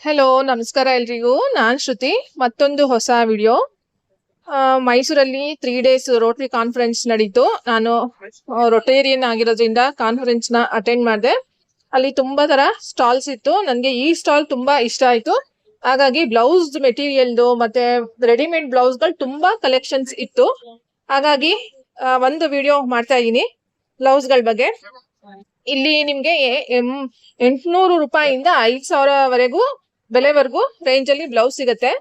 Hello, ನಮಸ್ಕಾರ ಎಲ್ರಿಗೂ. ನಾನ್ ಶ್ರುತಿ. ಮತ್ತೊಂದು ಹೊಸ ವಿಡಿಯೋ. ಮೈಸೂರಲ್ಲಿ 3 days ರೋಟರಿ ಕಾನ್ಫರೆನ್ಸ್ ನಡೀತು. ನಾನು ರೊಟೇರಿಯನ್ ಆಗಿರೋದ್ರಿಂದ ಕಾನ್ಫರೆನ್ಸ್ ನ ಅಟೆಂಡ್ ಮಾಡಿದೆ. ಅಲ್ಲಿ ತುಂಬಾ ತರ ಸ್ಟಾಲ್ಸ್ ಇತ್ತು. ನನ್ಗೆ ಈ ಸ್ಟಾಲ್ ತುಂಬಾ ಇಷ್ಟ ಆಯ್ತು. ಹಾಗಾಗಿ ಬ್ಲೌಸ್ ಮೆಟೀರಿಯಲ್ದು ಮತ್ತೆ ರೆಡಿಮೇಡ್ ಬ್ಲೌಸ್ ಗಳು ತುಂಬಾ ಕಲೆಕ್ಷನ್ಸ್ ಇತ್ತು. ಹಾಗಾಗಿ ಒಂದು ವಿಡಿಯೋ ಮಾಡ್ತಾ ಇದೀನಿ ಬ್ಲೌಸ್ ಗಳ ಬಗ್ಗೆ. ಇಲ್ಲಿ ನಿಮ್ಗೆ 800 ರೂಪಾಯಿಂದ 5,000ವರೆಗೂ ಬೆಲೆವರೆಗೂ ರೇಂಜ್ ಅಲ್ಲಿ ಬ್ಲೌಸ್ ಸಿಗತ್ತೆ.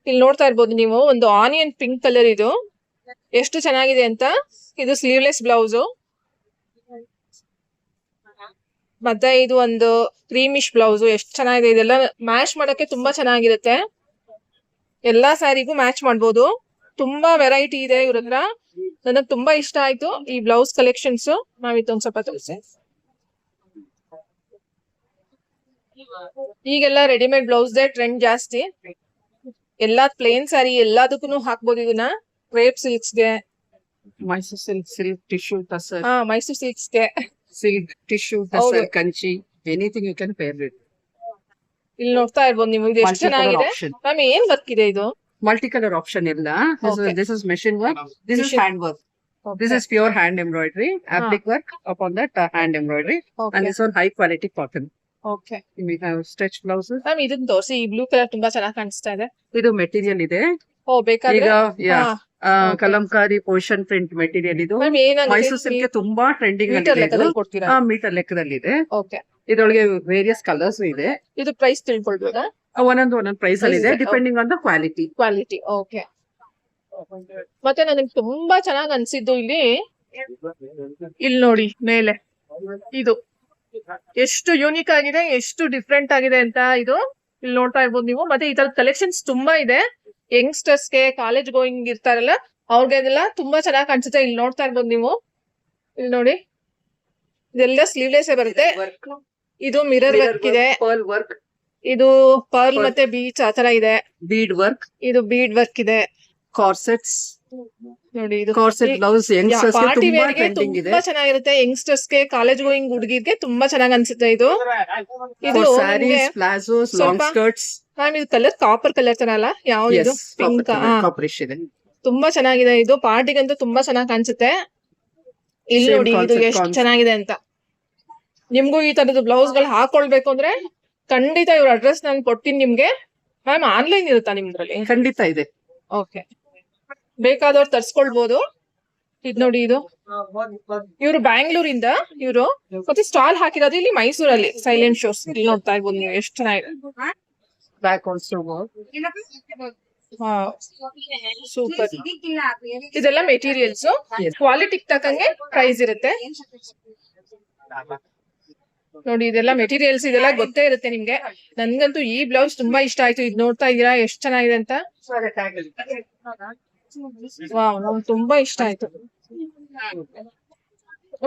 ಇಲ್ಲಿ ನೋಡ್ತಾ ಇರ್ಬೋದು ನೀವು, ಒಂದು ಆನಿಯನ್ ಪಿಂಕ್ ಕಲರ್, ಇದು ಎಷ್ಟು ಚೆನ್ನಾಗಿದೆ ಅಂತ. ಇದು ಸ್ಲೀವ್ಲೆಸ್ ಬ್ಲೌಸ್. ಮತ್ತೆ ಇದು ಒಂದು ಕ್ರೀಮಿಶ್ ಬ್ಲೌಸ್, ಎಷ್ಟು ಚೆನ್ನಾಗಿದೆ. ಇದೆಲ್ಲ ಮ್ಯಾಚ್ ಮಾಡಕ್ಕೆ ತುಂಬಾ ಚೆನ್ನಾಗಿರುತ್ತೆ. ಎಲ್ಲಾ ಸ್ಯಾರಿಗೂ ಮ್ಯಾಚ್ ಮಾಡ್ಬೋದು. ತುಂಬಾ ವೆರೈಟಿ ಇದೆ ಇವ್ರ ಹತ್ರ. ನನಗ್ ತುಂಬಾ ಇಷ್ಟ ಆಯ್ತು ಈ ಬ್ಲೌಸ್ ಕಲೆಕ್ಷನ್ಸ್. ನಾವಿತ್ತು ಒಂದ್ ಸ್ವಲ್ಪ ತೋರಿಸಿ. ಈಗೆಲ್ಲ ರೆಡಿಮೇಡ್ ಬ್ಲೌಸ್ ಟ್ರೆಂಡ್ ಜಾಸ್ತಿ. ಎಲ್ಲಾ ಪ್ಲೇನ್ ಸ್ಯಾರಿ ಎಲ್ಲದಕ್ಕೂ ಹಾಕ್ಬೋದು ಇದನ್ನ. ಕ್ರೇಪ್ ಸಿಲ್ಕ್ಸ್ಗೆ, ಮೈಸೂರು ಸಿಲ್ಕ್ ಟಿಶ್ಯೂ ಟಸರ್, ಮೈಸೂರು ಸಿಲ್ಕ್ಸ್ಗೆ, silk tissue tussar, Kanchi, anything you can pair with. ಇಲ್ಲಿ ನೋಡ್ತಾ ಇರ್ಬೋದು ನೀವು, ಇದು ಎಷ್ಟು ಚೆನ್ನಾಗಿದೆ. ಮ್ಯಾಮ್, ಏನ್ ವರ್ಕ್ ಇದೆ ಇದು? ಮಲ್ಟಿ ಕಲರ್ ಆಪ್ಷನ್ ಇಲ್ಲ. This is machine work. This is hand work. This is pure hand embroidery, applic work upon that hand embroidery, and this one high quality cotton. Okay We have stretch blouses. Ma'am, ಇದನ್ನ ತೋರಿಸಿ. ಈ blue colour ತುಂಬಾ ಚೆನ್ನಾಗಿ ಕಾಣಿಸ್ತಾ ಇದೆ. ಇದು material ಇದೆ. ಬೇಕಾದ್ರೆ ಈಗ ಕಲಂಕಾರಿ ಪೋಷನ್ ಪ್ರಿಂಟ್ ಮೆಟೀರಿಯಲ್ ಇದು. ಮೈಸೂರು ಸಿಲ್ಕ್ ತುಂಬಾ ಟ್ರೆಂಡಿಂಗ್ ಕೊಡ್ತೀರಾ? ಮೀಟರ್ ಲೆಕ್ಕದಲ್ಲಿ ಇದೆ. ಓಕೆ, ಇದರೊಳಗೆ ವೇರಿಯಸ್ ಕಲರ್ಸ್ ಇದೆ. ಇದು ಪ್ರೈಸ್ ತಿಳ್ಕೊಳ್ಬೋದಾ? ಒಂದೊಂದು ಪ್ರೈಸ್ ಅಲ್ಲಿ ಇದೆ, depending on the quality. Okay. ಮತ್ತೆ ನನಗೆ ತುಂಬಾ ಚೆನ್ನಾಗಿ ಅನ್ಸಿದ್ದು ಇಲ್ಲಿ ನೋಡಿ ಮೇಲೆ, ಇದು ಎಷ್ಟು ಯೂನಿಕ್ ಆಗಿದೆ, ಎಷ್ಟು ಡಿಫ್ರೆಂಟ್ ಆಗಿದೆ ಅಂತ. ಇದು ಇಲ್ಲಿ ನೋಡ್ತಾ ಇರ್ಬೋದು ನೀವು. ಮತ್ತೆ ಈ ತರದ ಕಲೆಕ್ಷನ್ಸ್ ತುಂಬಾ ಇದೆ. ಯಂಗ್ಸ್ಟರ್ಸ್ಗೆ, ಕಾಲೇಜ್ ಗೋಯಿಂಗ್ ಇರ್ತಾರಲ್ಲ ಅವ್ರಿಗೆಲ್ಲ ತುಂಬಾ ಚೆನ್ನಾಗಿ ಕಾಣಿಸುತ್ತೆ. ಇಲ್ಲಿ ನೋಡ್ತಾ ಇರ್ಬೋದು ನೀವು. ಇಲ್ಲಿ ನೋಡಿ, ಇದೆಲ್ಲ ಸ್ಲೀವ್ಲೆಸ್ ಬರುತ್ತೆ. ಇದು ಮಿರರ್ ವರ್ಕ್ ಇದೆ. ಇದು ಪರ್ಲ್ ಮತ್ತೆ ಬೀಚ್ ಆತರ ಇದೆ. ಬೀಡ್ ವರ್ಕ್, ಇದು ಬೀಡ್ ವರ್ಕ್ ಇದೆ. ಕಾರ್ಸೆಟ್ಸ್ ನೋಡಿ, ಇದು ಕಾರ್ಸೆಟ್ ಬ್ಲೌಸ್ ಯಂಗ್ಸ್ಟರ್ಸ್ ಗೆ ತುಂಬಾ ಟ್ರೆಂಡಿಂಗ್ ಇದೆ. ತುಂಬಾ ಚೆನ್ನಾಗಿರುತ್ತೆ. ಯಂಗ್ಸ್ಟರ್ಸ್ ಗೆ, ಕಾಲೇಜ್ ಗೋಯಿಂಗ್ ಹುಡುಗಿರ್ಗೆ ತುಂಬಾ ಚೆನ್ನಾಗಿ ಅನ್ಸುತ್ತೆ ಇದು. ಇದು saris, palazzos, long skirts. Ma'am, ಇದು ಕಲರ್ ಕಾಪರ್ ಕಲರ್ ತರ ಅಲ್ಲ? ಯಾವ್ದು? ಪಿಂಕ್. ಕಾಪರಿಶ್ ಇದೆ. ತುಂಬಾ ಚೆನ್ನಾಗಿದೆ ಇದು. ಪಾರ್ಟಿಗಂತೂ ತುಂಬಾ ಚೆನ್ನಾಗಿ ಕಾಣಿಸುತ್ತೆ. ಇಲ್ಲಿ ನೋಡಿ ಇದು ಎಷ್ಟು ಚೆನ್ನಾಗಿದೆ ಅಂತ. ನಿಮ್ಗೂ ಈ ತರದ್ದು ಬ್ಲೌಸ್ ಗಳು ಹಾಕೊಳ್ಬೇಕು ಅಂದ್ರೆ ಖಂಡಿತ ಇವ್ರ ಅಡ್ರೆಸ್ ನಾನು ಕೊಡ್ತೀನಿ ನಿಮ್ಗೆ. ಮ್ಯಾಮ್, ಆನ್ಲೈನ್ ಇರುತ್ತಾ ನಿಮ್ದ್ರಲ್ಲಿ? ಖಂಡಿತ ಇದೆ. ಓಕೆ, ಬೇಕಾದವ್ರು ತರ್ಸ್ಕೊಳ್ಬಹುದು. ಇದ್ ನೋಡಿ, ಇದು ಇವ್ರು ಬ್ಯಾಂಗ್ಳೂರಿಂದ ಇವ್ರು ಮತ್ತೆ ಸ್ಟಾಲ್ ಹಾಕಿರೋದು ಇಲ್ಲಿ ಮೈಸೂರಲ್ಲಿ ಸೈಲೆಂಟ್ ಶೋಸ್. ಇಲ್ಲಿ ನೋಡ್ತಾ ಇರ್ಬೋದು ನೀವು, ಎಷ್ಟು ಚೆನ್ನಾಗಿದೆ. Back also super. ಇದೆಲ್ಲ ಮೆಟೀರಿಯಲ್ಸ್ ಕ್ವಾಲಿಟಿ ತಕ್ಕಂಗೆ ಪ್ರೈಸ್ ಇರುತ್ತೆ. ನೋಡಿ, ಇದೆಲ್ಲ ಮೆಟೀರಿಯಲ್ಸ್, ಇದೆಲ್ಲ ಗೊತ್ತೇ ಇರುತ್ತೆ ನಿಮ್ಗೆ. ನನ್ಗಂತೂ ಈ ಬ್ಲೌಸ್ ತುಂಬಾ ಇಷ್ಟ ಆಯ್ತು. ಇದು ನೋಡ್ತಾ ಇದೀರಾ ಎಷ್ಟು ಚೆನ್ನಾಗಿದೆ ಅಂತ. ವಾವ್, ನಂಗೆ ತುಂಬಾ ಇಷ್ಟ ಆಯ್ತು.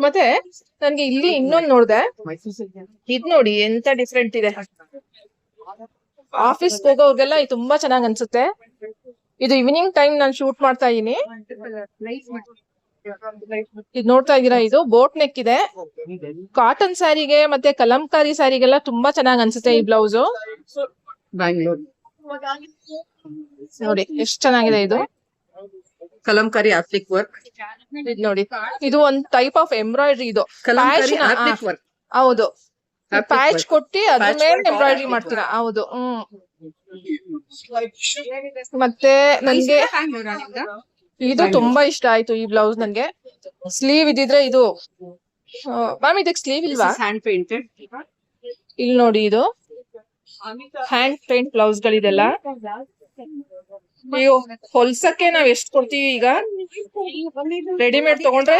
ಮತ್ತೆ ನನ್ಗೆ ಇಲ್ಲಿ ಇನ್ನೊಂದು ನೋಡ್ದೆ, ಇದ್ ನೋಡಿ ಎಂತ ಡಿಫ್ರೆಂಟ್ ಇದೆ. ಆಫೀಸ್ ಹೋಗೋರ್ಗೆಲ್ಲ ಇದು ತುಂಬಾ ಚೆನ್ನಾಗ್ ಅನ್ಸುತ್ತೆ. ಇದು ಈವ್ನಿಂಗ್ ಟೈಮ್ ನಾನು ಶೂಟ್ ಮಾಡ್ತಾ ಇದೀನಿ. ಇದು ನೋಡ್ತಾ ಇದೀರಾ, ಇದು ಬೋಟ್ ನೆಕ್ ಇದೆ. ಕಾಟನ್ ಸ್ಯಾರಿಗೆ ಮತ್ತೆ ಕಲಂಕಾರಿ ಸ್ಯಾರಿಗೆಲ್ಲ ತುಂಬಾ ಚೆನ್ನಾಗ್ ಅನ್ಸುತ್ತೆ ಈ ಬ್ಲೌಸ್. ಬ್ಯಾಂಗ್ಳೂರ್ ನೋಡಿ ಎಷ್ಟು ಚೆನ್ನಾಗಿದೆ. ಇದು ಕಲಂಕಾರಿ ಆಪ್ಲಿಕ್ ವರ್ಕ್. ಇದು ನೋಡಿ, ಇದು ಒಂದ್ ಟೈಪ್ ಆಫ್ ಎಂಬ್ರಾಯ್ಡ್ರಿ. ಇದು ಕಲಂಕಾರಿ ಆಪ್ಲಿಕ್ ವರ್ಕ್. ಹೌದು, ಪ್ಯಾಚ್ ಕೊಟ್ಟಿ ಅದ್ರ ಮೇಲೆ ಎಂಬ್ರಾಯ್ಡ್ರಿ ಮಾಡ್ತೀರಾ? ಹೌದು. ಮತ್ತೆ ನನ್ಗೆ ಇದು ತುಂಬಾ ಇಷ್ಟ ಆಯ್ತು ಈ ಬ್ಲೌಸ್. ನನ್ಗೆ ಸ್ಲೀವ್ ಇದಿದ್ರೆ ಇದು. ಮ್ಯಾಮ್, ಇದಕ್ಕೆ ಸ್ಲೀವ್ ಇಲ್ವಾ? Hand painted. ಇಲ್ಲಿ ನೋಡಿ, ಇದು ಹ್ಯಾಂಡ್ ಪೇಂಟ್ ಬ್ಲೌಸ್ ಗಳಿದೆಲ್ಲ. ಅಯ್ಯೋ, ಹೊಲ್ಸಕ್ಕೆ ನಾವ್ ಎಷ್ಟು ಕೊಡ್ತೀವಿ ಈಗ. ರೆಡಿಮೇಡ್ ತಗೊಂಡ್ರೆ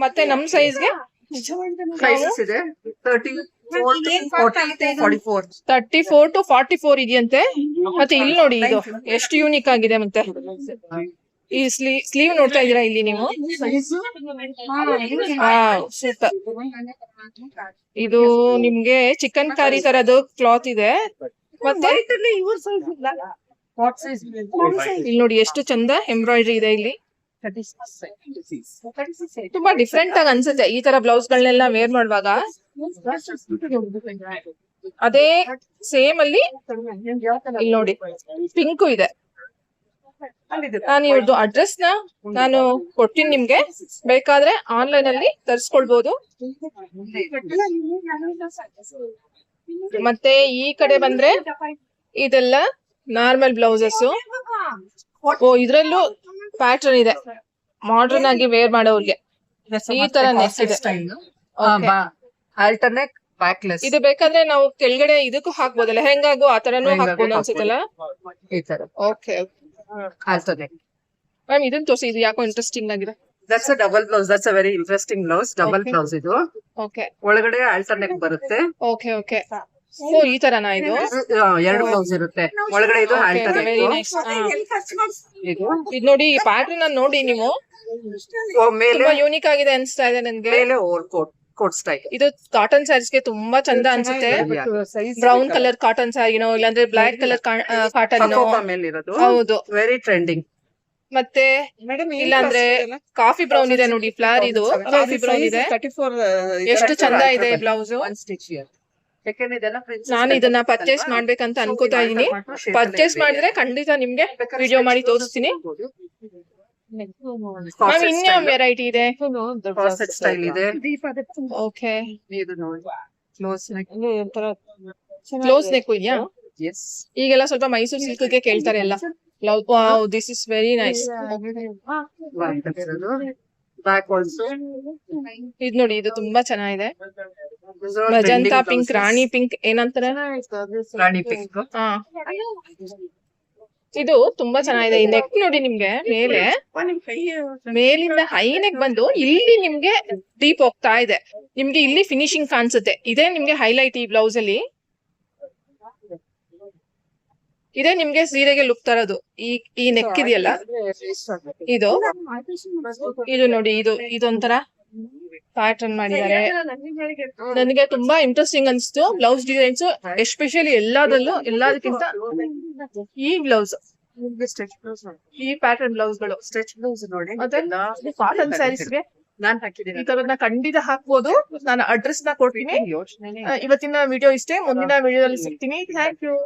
ಮತ್ತೆ ನಮ್ ಸೈಜ್ಗೆ ಪ್ರೈಸಸ್ ಇದೆ. 34 to 44 ಇದೆಯಂತೆ. ಮತ್ತೆ ಇಲ್ಲಿ ನೋಡಿ, ಇದು ಎಷ್ಟು ಯೂನಿಕ್ ಆಗಿದೆ. ಮತ್ತೆ ಈ ಸ್ಲೀವ್ ನೋಡ್ತಾ ಇದೀರಾ ಇಲ್ಲಿ ನೀವು? ಸೂಪರ್. ಇದು ನಿಮ್ಗೆ ಚಿಕನ್ ಕಾರಿ ತರದ್ದು ಕ್ಲಾತ್ ಇದೆ. ಮತ್ತೆ ಇಲ್ಲಿ ನೋಡಿ ಎಷ್ಟು ಚಂದ ಎಂಬ್ರಾಯ್ಡ್ರಿ ಇದೆ ಇಲ್ಲಿ. ತುಂಬಾ ಡಿಫ್ರೆಂಟ್ ಆಗಿ ಅನ್ಸುತ್ತೆ ಈ ತರ ಬ್ಲೌಸ್ ಗಳನ್ನೆಲ್ಲ ವೇರ್ ಮಾಡುವಾಗ. ಅದೇ ಸೇಮ್ ಅಲ್ಲಿ ಇಲ್ಲಿ ನೋಡಿ ಪಿಂಕು ಇದೆ. ನಾನು ಇವ್ರದ್ದು ಅಡ್ರೆಸ್ ನ ನಾನು ಕೊಡ್ತೀನಿ ನಿಮ್ಗೆ, ಬೇಕಾದ್ರೆ ಆನ್ಲೈನ್ ಅಲ್ಲಿ ತರಿಸ್ಕೊಳ್ಬಹುದು. ಮತ್ತೆ ಈ ಕಡೆ ಬಂದ್ರೆ ಇದೆಲ್ಲ ನಾರ್ಮಲ್ ಬ್ಲೌಸಸ್. ಓ ಇದ್ರಲ್ಲೂ ಪ್ಯಾಟರ್ನ್ ಇದೆ, ಮಾಡರ್ನ್ ಆಗಿ ವೇರ್ ಮಾಡೋರ್ಗೆ ಈ ತರ ನೆಕ್ ಇದೆ. Okay. Alternate backless. ಇದು ಬೇಕಾದ್ರೆ ನಾವು ಕೆಳಗಡೆ ಇದಕ್ಕೂ ಹಾಕ್ಬೋದಲ್ಲ, ಹೆಂಗಾಗೋ ಆ ತರನು ಹಾಕ್ಬೋದು ಅನ್ಸುತ್ತಲ್ಲ. ಈ ತರ ಓಕೆ ಆಲ್ಟರ್ನೇಟ್. ಮ್ಯಾಮ್ ಇದನ್ನ ತೋರಿಸಿ, ಇದು ಯಾಕೋ ಇಂಟ್ರೆಸ್ಟಿಂಗ್ ಆಗಿದೆ. That's a double blouse. That's a very interesting blouse. Double Okay. Blouse ಇದು. ಓಕೆ ಒಳಗಡೆ ಆಲ್ಟರ್ನೇಟ್ ಬರುತ್ತೆ. ಓಕೆ ಓಕೆ ಓ ಈ ತರನಾ ಇದು? ಎರಡು ಬ್ಲೌಸ್ ಇರುತ್ತೆ ಒಳಗಡೆ. ಇದು ಆಲ್ಟರ್ನೇಟ್. Very nice. ಇದು ಇದು ನೋಡಿ, ಈ ಪ್ಯಾಟರ್ನ್ ಅನ್ನ ನೋಡಿ ನೀವು, ಮೇಲೆ ತುಂಬಾ ಯೂನಿಕ್ ಆಗಿದೆ ಅನ್ಸ್ತಾ ಇದೆ ನನ್ಗೆ. ಮೇಲೆ ಓವರ್ ಕೋಟ್ ಸ್ಟೈಲ್. ಇದು ಕಾಟನ್ ಸ್ಯಾರೀಸ್ ಗೆ ತುಂಬಾ ಚಂದ ಅನ್ಸುತ್ತೆ. ಬ್ರೌನ್ ಕಲರ್ ಕಾಟನ್ ಸ್ಯಾರಿನೋ ಇಲ್ಲಾಂದ್ರೆ ಬ್ಲಾಕ್ ಕಲರ್ ಕಾಟನ್. ಮೇಲೆ ಇರೋದು. ಹೌದು. Very trending. ಮತ್ತೆ ಇಲ್ಲಾಂದ್ರೆ ಕಾಫಿ ಬ್ರೌನ್ ಇದೆ ನೋಡಿ, ಫ್ಲವರ್ ಇದು ಕಾಫಿ ಬ್ರೌನ್ ಇದೆ. ಎಷ್ಟು ಚಂದ ಇದೆ ಬ್ಲೌಸ್. One stitch here. ಯಾಕಂದ್ರೆ ಇದೆಲ್ಲ ಪ್ರಿನ್ಸೆಸ್ ನಾನು ಇದನ್ನ ಪರ್ಚೇಸ್ ಮಾಡ್ಬೇಕಂತ ಅನ್ಕೋತಾ ಇದೀನಿ. ಪರ್ಚೇಸ್ ಮಾಡಿದ್ರೆ ಖಂಡಿತ ನಿಮ್ಗೆ ವಿಡಿಯೋ ಮಾಡಿ ತೋರಿಸ್ತೀನಿ. ಮ್ಯಾಮ್ ಇನ್ಯಾವ ವೆರೈಟಿ ಇದೆ? ಕಾರ್ಸೆಟ್ ಸ್ಟೈಲ್ ಇದೆ. ಓಕೆ, ಇದು ನೋಡಿ ಕ್ಲೋಸ್ ನೆಕ್. ಕ್ಲೋಸ್ ನೆಕ್ ಇದೆಯಾ? ಎಸ್. ಈಗೆಲ್ಲ ಸ್ವಲ್ಪ ಮೈಸೂರು ಸಿಲ್ಕ್ ಗೆ ಕೇಳ್ತಾರೆ ಎಲ್ಲ. This is very nice. Back also. ಇದು ನೋಡಿ, ಇದು ತುಂಬಾ ಚೆನ್ನಾಗಿದೆ. ಮಜಂತಾ ಪಿಂಕ್, ರಾಣಿ ಪಿಂಕ್ ಏನಂತಾರೆ? ರಾಣಿ ಪಿಂಕ್. ಹಾ, ಇದು ತುಂಬಾ ಚೆನ್ನಾಗಿದೆ. ಈ ನೆಕ್ ನೋಡಿ ನಿಮ್ಗೆ ಮೇಲೆ, ಮೇಲಿಂದ ಹೈ ನೆಕ್ ಬಂದು ಇಲ್ಲಿ ನಿಮ್ಗೆ ಡೀಪ್ ಹೋಗ್ತಾ ಇದೆ. ನಿಮ್ಗೆ ಇಲ್ಲಿ ಫಿನಿಶಿಂಗ್ ಕಾಣಿಸುತ್ತೆ. ಇದೇ ನಿಮ್ಗೆ ಹೈಲೈಟ್ ಈ ಬ್ಲೌಸ್ ಅಲ್ಲಿ. ಇದೇ ನಿಮ್ಗೆ ಸೀರೆಗೆ ಲುಕ್ ತರೋದು. ಈ ನೆಕ್ ಇದೆಯಲ್ಲ ಇದು, ಇದು ನೋಡಿ, ಇದೊಂಥರ ಪ್ಯಾಟರ್ನ್ ಮಾಡಿದ್ದಾರೆ. ನನಗೆ ತುಂಬಾ ಇಂಟ್ರೆಸ್ಟಿಂಗ್ ಅನ್ಸ್ತು ಬ್ಲೌಸ್ ಡಿಸೈನ್ಸ್, ಎಸ್ಪೆಷಲಿ ಎಲ್ಲದಕ್ಕಿಂತ ಈ ಬ್ಲೌಸ್, ಈ ಪ್ಯಾಟರ್ನ್ ಬ್ಲೌಸ್ ಗಳು. ಸ್ಟಿಚ್ ಬ್ಲೌಸ್ ನೋಡಿ. ಮತ್ತೆ ಕಾಟನ್ ಸ್ಯಾರೀಸ್ ಗೆ ನಾನ್ ಹಾಕಿದ್ದೀನಿ. ಈ ತರದನ್ನ ಖಂಡಿತ ಹಾಕ್ಬೋದು. ನಾನು ಅಡ್ರೆಸ್ ನ ಕೊಡ್ತೀನಿ. ಇವತ್ತಿನ ವಿಡಿಯೋ ಇಷ್ಟೇ, ಮುಂದಿನ ವಿಡಿಯೋದಲ್ಲಿ ಸಿಗ್ತೀನಿ. Thank you.